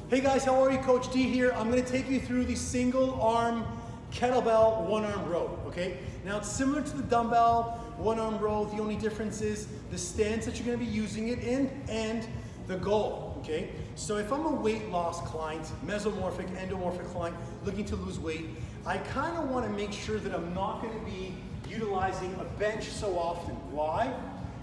Hey guys, how are you? Coach D here. I'm going to take you through the single arm kettlebell one arm row, okay? Now it's similar to the dumbbell one arm row. The only difference is the stance that you're going to be using it in and the goal, okay? So if I'm a weight loss client, mesomorphic, endomorphic client looking to lose weight, I kind of want to make sure that I'm not going to be utilizing a bench so often. Why?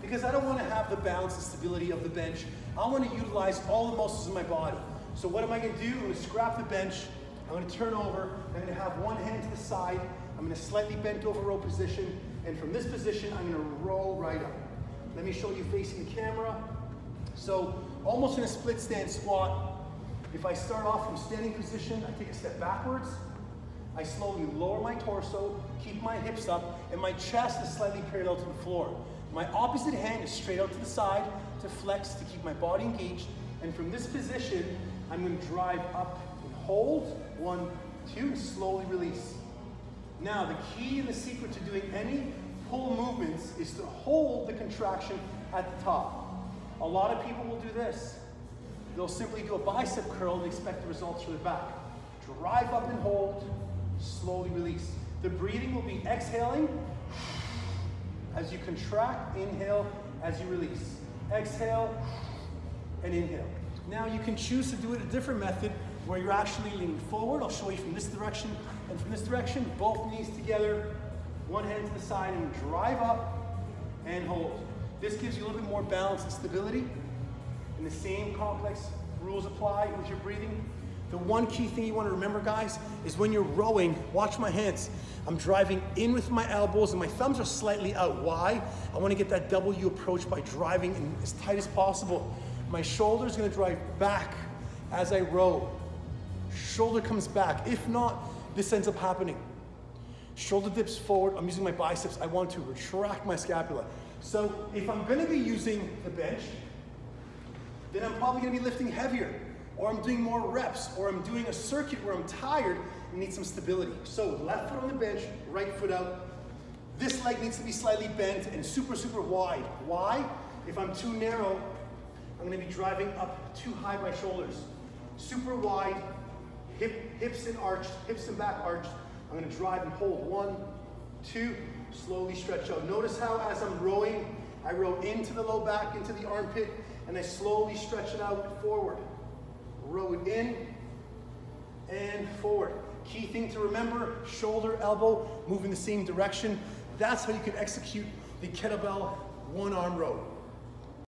Because I don't want to have the balance and stability of the bench. I want to utilize all the muscles in my body. So what am I going to do? I'm going to scrap the bench. I'm going to turn over. I'm going to have one hand to the side. I'm going to slightly bent over row position. And from this position, I'm going to roll right up. Let me show you facing the camera. So almost in a split stance squat. If I start off from standing position, I take a step backwards. I slowly lower my torso, keep my hips up, and my chest is slightly parallel to the floor. My opposite hand is straight out to the side to flex to keep my body engaged. And from this position, I'm going to drive up and hold. 1, 2, and slowly release. Now, the key and the secret to doing any pull movements is to hold the contraction at the top. A lot of people will do this. They'll simply do a bicep curl and expect the results from the back. Drive up and hold, slowly release. The breathing will be exhaling as you contract, inhale as you release. Exhale and inhale. Now you can choose to do it a different method where you're actually leaning forward. I'll show you from this direction and from this direction, both knees together, one hand to the side, and drive up and hold. This gives you a little bit more balance and stability. And the same complex rules apply with your breathing. The one key thing you want to remember, guys, is when you're rowing, watch my hands. I'm driving in with my elbows and my thumbs are slightly out. Why? I want to get that W approach by driving in as tight as possible. My shoulder is going to drive back as I row. Shoulder comes back. If not, this ends up happening. Shoulder dips forward. I'm using my biceps. I want to retract my scapula. So if I'm going to be using the bench, then I'm probably going to be lifting heavier, or I'm doing more reps, or I'm doing a circuit where I'm tired and need some stability. So left foot on the bench, right foot out. This leg needs to be slightly bent and super, super wide. Why? If I'm too narrow, I'm going to be driving up too high my shoulders. Super wide, hips and arched, hips and back arched. I'm going to drive and hold. 1, 2, slowly stretch out. Notice how as I'm rowing, I row into the low back, into the armpit, and I slowly stretch it out forward. Row it in and forward. Key thing to remember, shoulder, elbow, move in the same direction. That's how you can execute the kettlebell one arm row.